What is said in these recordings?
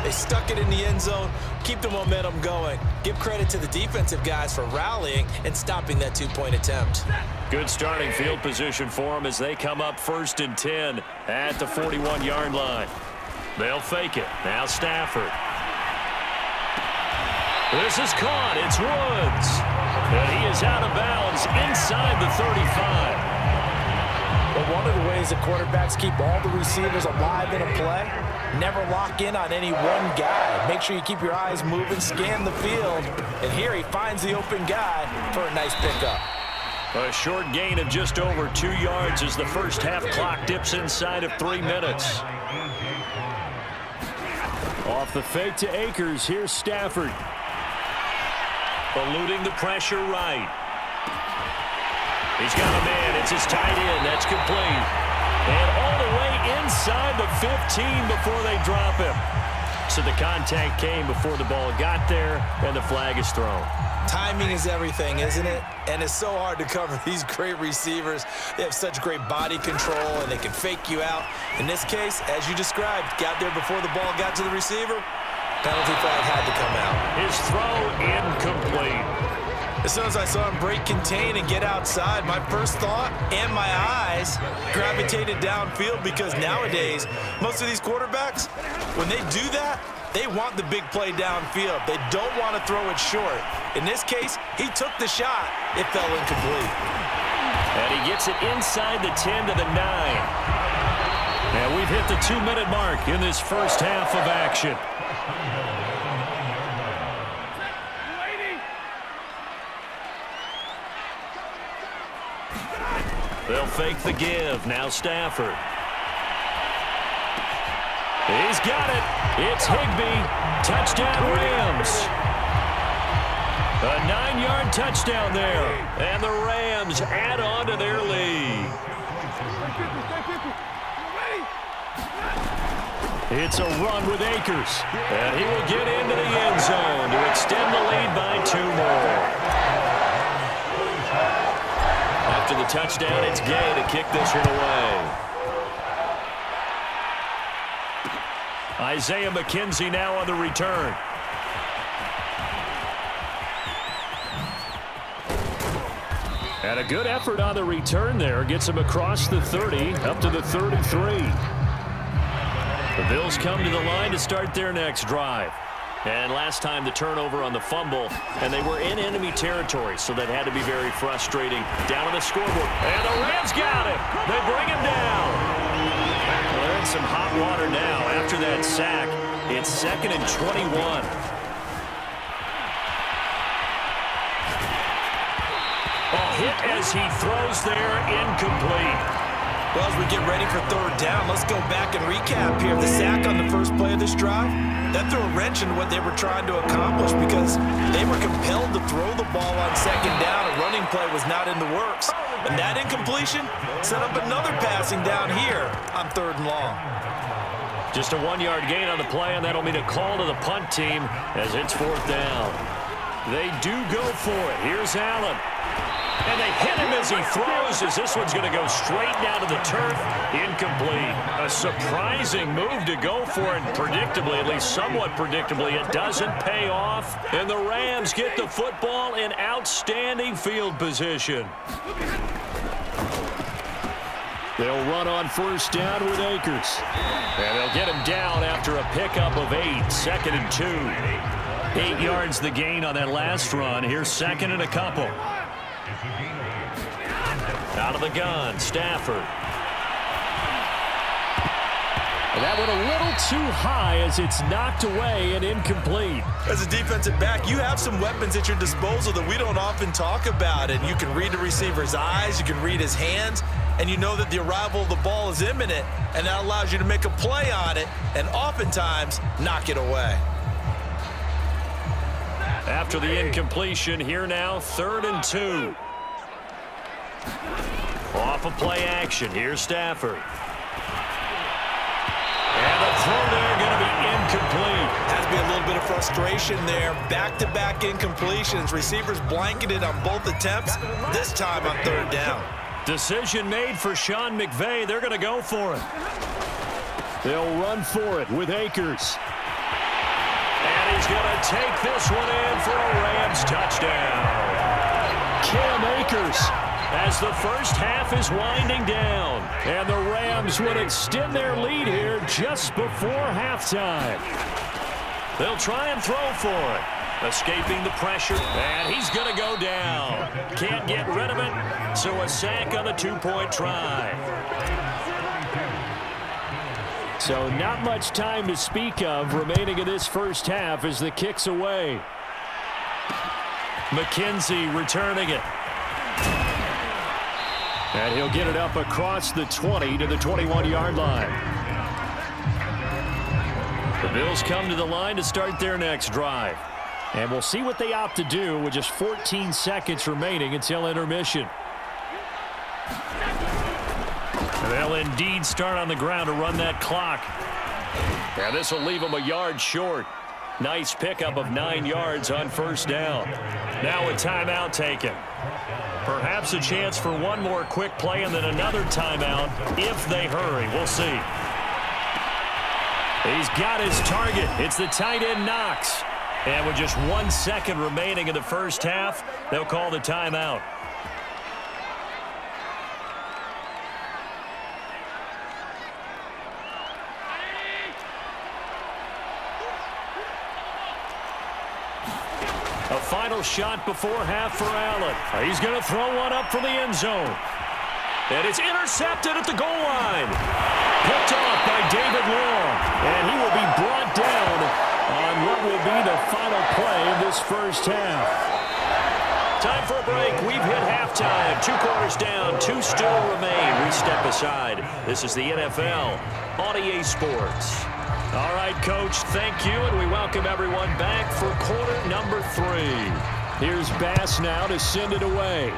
They stuck it in the end zone, keep the momentum going. Give credit to the defensive guys for rallying and stopping that two-point attempt. Good starting field position for them as they come up 1st and 10 at the 41-yard line. They'll fake it. Now Stafford. This is caught. It's Woods. And he is out of bounds inside the 35. But one of the ways that quarterbacks keep all the receivers alive in a play, never lock in on any one guy. Make sure you keep your eyes moving, scan the field. And here he finds the open guy for a nice pickup. A short gain of just over 2 yards as the first half clock dips inside of 3 minutes. Off the fake to Akers. Here's Stafford. Eluding the pressure right. He's got a man. It's his tight end. That's complete. And all the way inside the 15 before they drop him. So the contact came before the ball got there, and the flag is thrown. Timing is everything, isn't it? And it's so hard to cover these great receivers. They have such great body control, and they can fake you out. In this case, as you described, got there before the ball got to the receiver. Penalty flag had to come out. His throw incomplete. As soon as I saw him break contain and get outside, my first thought and my eyes gravitated downfield because nowadays, most of these quarterbacks, when they do that, they want the big play downfield. They don't want to throw it short. In this case, he took the shot. It fell incomplete. And he gets it inside the 10 to the 9. And we've hit the 2-minute mark in this first half of action. They'll fake the give. Now Stafford. He's got it. It's Higbee. Touchdown Rams. A 9-yard touchdown there. And the Rams add on to their lead. It's a run with Akers. And he will get into the end zone to extend the lead by 2 more. After the touchdown, it's Gay to kick this one away. Isaiah McKenzie now on the return. And a good effort on the return there. Gets him across the 30, up to the 33. The Bills come to the line to start their next drive. And last time the turnover on the fumble, and they were in enemy territory, so that had to be very frustrating. Down on the scoreboard, and the Rams got him. They bring him down. Well, they're in some hot water now after that sack. It's 2nd and 21. A hit as he throws there, incomplete. Well, as we get ready for 3rd down, let's go back and recap here. The sack on the first play of this drive, that threw a wrench in what they were trying to accomplish because they were compelled to throw the ball on 2nd down. A running play was not in the works. And that incompletion set up another passing down here on 3rd and long. Just a 1-yard gain on the play, and that'll mean a call to the punt team as it's 4th down. They do go for it. Here's Allen. And they hit him as he throws, as this one's going to go straight down to the turf. Incomplete. A surprising move to go for it. Predictably, at least somewhat predictably, it doesn't pay off. And the Rams get the football in outstanding field position. They'll run on 1st down with Akers. And they'll get him down after a pickup of 8. 2nd and 2. 8 yards the gain on that last run. Here's 2nd and a couple. Out of the gun, Stafford. And that went a little too high as it's knocked away and incomplete. As a defensive back, you have some weapons at your disposal that we don't often talk about. And you can read the receiver's eyes, you can read his hands, and you know that the arrival of the ball is imminent, and that allows you to make a play on it and oftentimes knock it away. After the incompletion, here now, 3rd and 2. Off of play action, here's Stafford. And the throw there going to be incomplete. Has to be a little bit of frustration there. Back-to-back incompletions. Receivers blanketed on both attempts, this time on 3rd down. Decision made for Sean McVay. They're going to go for it. They'll run for it with Akers. He's going to take this one in for a Rams touchdown. Cam Akers as the first half is winding down. And the Rams would extend their lead here just before halftime. They'll try and throw for it. Escaping the pressure, and he's going to go down. Can't get rid of it, so a sack on the two-point try. So not much time to speak of remaining in this first half as the kick's away. McKenzie returning it. And he'll get it up across the 20 to the 21-yard line. The Bills come to the line to start their next drive. And we'll see what they opt to do with just 14 seconds remaining until intermission. And they'll indeed start on the ground to run that clock. And this will leave them a yard short. Nice pickup of 9 yards on first down. Now a timeout taken. Perhaps a chance for one more quick play and then another timeout if they hurry. We'll see. He's got his target. It's the tight end Knox. And with just 1 second remaining in the first half, they'll call the timeout. A final shot before half for Allen. He's going to throw one up for the end zone. And it's intercepted at the goal line. Picked off by David Long. And he will be brought down on what will be the final play of this first half. Time for a break. We've hit halftime. 2 quarters down. 2 still remain. We step aside. This is the NFL on EA Sports. All right, Coach, thank you, and we welcome everyone back for quarter number 3. Here's Bass now to send it away.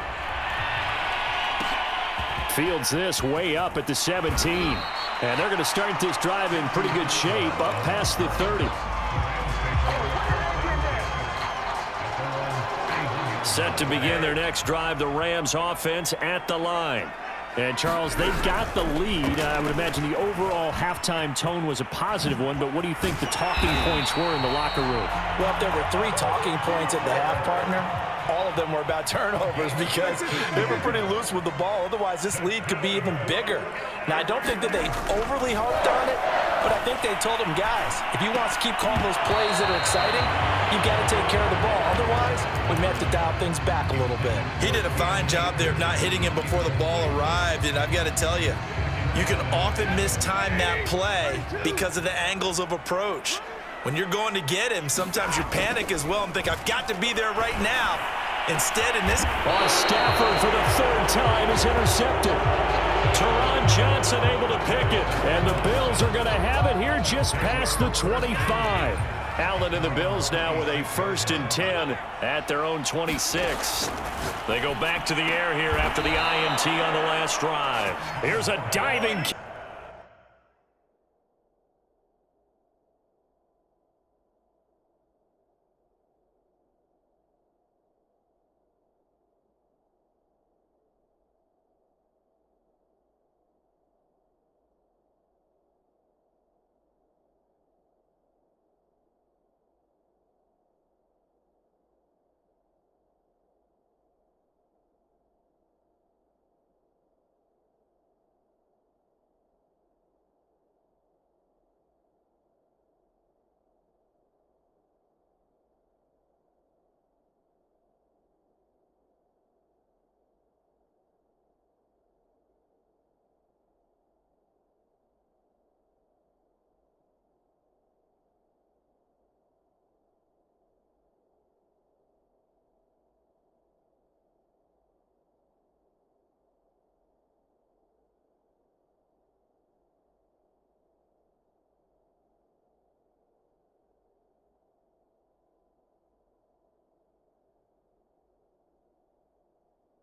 Fields this way up at the 17. And they're going to start this drive in pretty good shape up past the 30. Set to begin their next drive, the Rams offense at the line. And, Charles, they've got the lead. I would imagine the overall halftime tone was a positive one, but what do you think the talking points were in the locker room? Well, if there were 3 talking points at the half, partner, all of them were about turnovers because they were pretty loose with the ball. Otherwise, this lead could be even bigger. Now, I don't think that they overly harped on it, but I think they told them, guys, if you want to keep calling those plays that are exciting, you've got to take care of the ball. Otherwise, we may have to dial things back a little bit. He did a fine job there of not hitting him before the ball arrived, and I've got to tell you, you can often mistime that play because of the angles of approach. When you're going to get him, sometimes you panic as well and think, I've got to be there right now. Instead, in this... Stafford for the 3rd time is intercepted. Teron Johnson able to pick it. And the Bills are going to have it here just past the 25. Allen and the Bills now with a 1st and 10 at their own 26. They go back to the air here after the INT on the last drive. Here's a diving kick.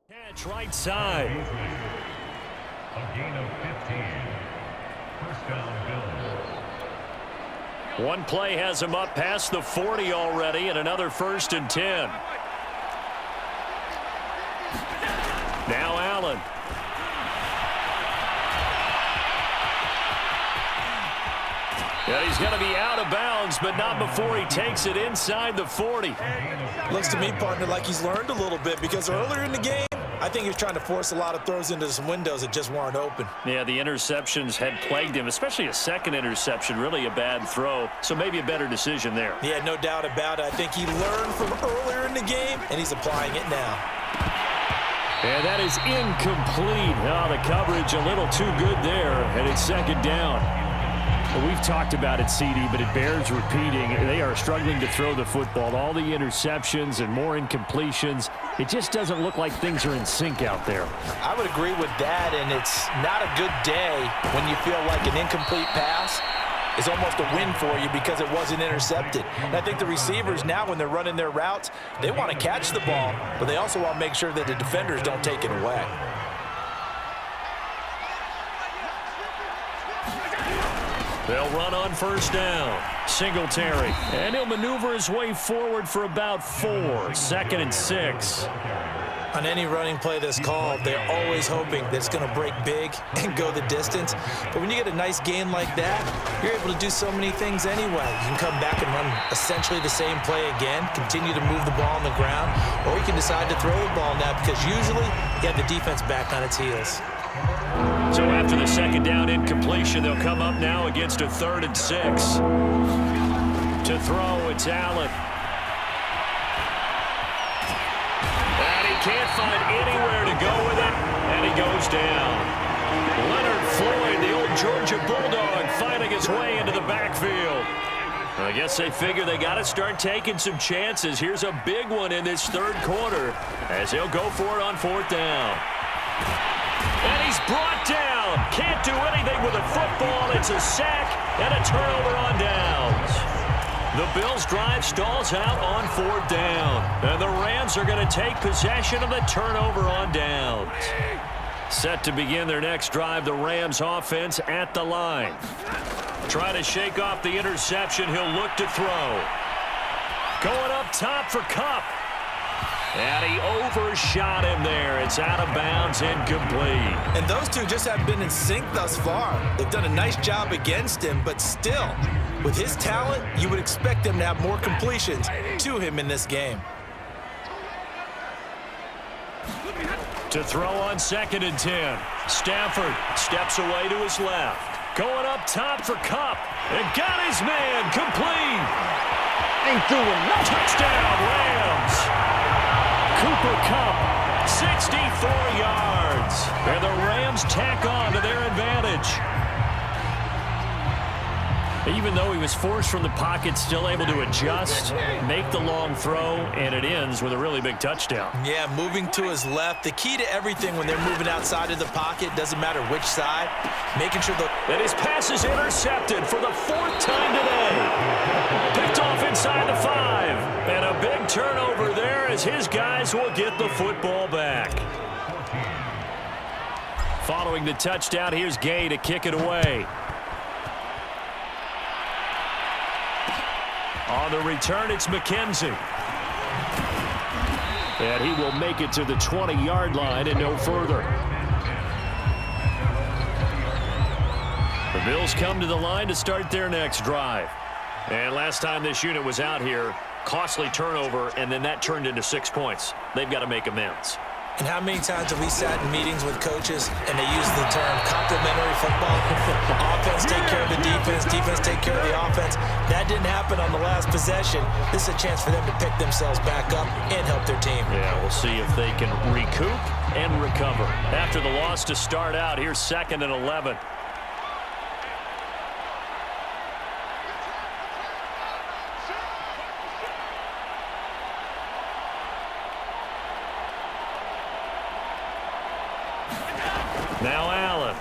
Catch right side. A gain of 15. First down, Bills. One play has him up past the 40 already, and another 1st and 10. Now Allen. And he's going to be out of bounds, but not before he takes it inside the 40. Looks to me, partner, like he's learned a little bit because earlier in the game, I think he was trying to force a lot of throws into some windows that just weren't open. Yeah, the interceptions had plagued him, especially a second interception, really a bad throw. So maybe a better decision there. Yeah, no doubt about it. I think he learned from earlier in the game, and he's applying it now. And that is incomplete. Oh, the coverage a little too good there, and it's second down. Well, we've talked about it, CD, but it bears repeating. They are struggling to throw the football. All the interceptions and more incompletions. It just doesn't look like things are in sync out there. I would agree with that, and it's not a good day when you feel like an incomplete pass is almost a win for you because it wasn't intercepted. And I think the receivers now, when they're running their routes, they want to catch the ball, but they also want to make sure that the defenders don't take it away. They'll run on first down. Singletary. And he'll maneuver his way forward for about 4. 2nd and 6. On any running play that's called, they're always hoping that it's going to break big and go the distance. But when you get a nice gain like that, you're able to do so many things anyway. You can come back and run essentially the same play again, continue to move the ball on the ground, or you can decide to throw the ball now because usually you have the defense back on its heels. So after the second down incompletion, they'll come up now against a 3rd and 6. To throw, it's Allen. And he can't find anywhere to go with it, and he goes down. Leonard Floyd, the old Georgia Bulldog, finding his way into the backfield. I guess they figure they got to start taking some chances. Here's a big one in this 3rd quarter as he'll go for it on 4th down. And he's brought down. Can't do anything with a football. It's a sack and a turnover on downs. The Bills' drive stalls out on 4th down. And the Rams are going to take possession of the turnover on downs. Set to begin their next drive, the Rams offense at the line. Trying to shake off the interception. He'll look to throw. Going up top for Kupp. And he overshot him there. It's out of bounds, incomplete. And those two just have been in sync thus far. They've done a nice job against him, but still, with his talent, you would expect them to have more completions to him in this game. To throw on 2nd and 10. Stafford steps away to his left. Going up top for Kupp. And got his man complete. Ain't doing nothing. Touchdown, Rams. Cooper Kupp, 64 yards. And the Rams tack on to their advantage. Even though he was forced from the pocket, still able to adjust, make the long throw, and it ends with a really big touchdown. Yeah, moving to his left. The key to everything when they're moving outside of the pocket, doesn't matter which side, making sure that his pass is intercepted for the 4th time today. Picked off inside the 5. And a big turnover there as his guys will get the football back. Following the touchdown, here's Gay to kick it away. On the return, it's McKenzie. And he will make it to the 20-yard line and no further. The Bills come to the line to start their next drive. And last time this unit was out here, costly turnover, and then that turned into 6 points. They've got to make amends. And how many times have we sat in meetings with coaches and they use the term complementary football? Offense take care of the defense, defense take care of the offense. That didn't happen on the last possession. This is a chance for them to pick themselves back up and help their team. Yeah, we'll see if they can recoup and recover. After the loss to start out, here's 2nd and 11. Now Allen.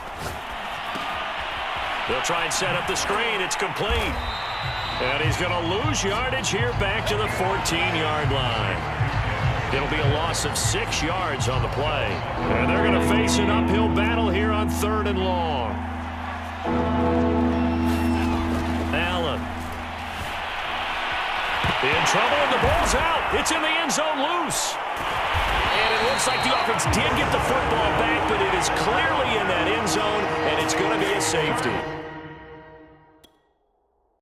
They'll try and set up the screen. It's complete. And he's going to lose yardage here back to the 14-yard line. It'll be a loss of 6 yards on the play. And they're going to face an uphill battle here on 3rd and long. Allen. In trouble, and the ball's out. It's in the end zone loose. And it looks like the offense did get the football back, but it is clearly in that end zone, and it's going to be a safety.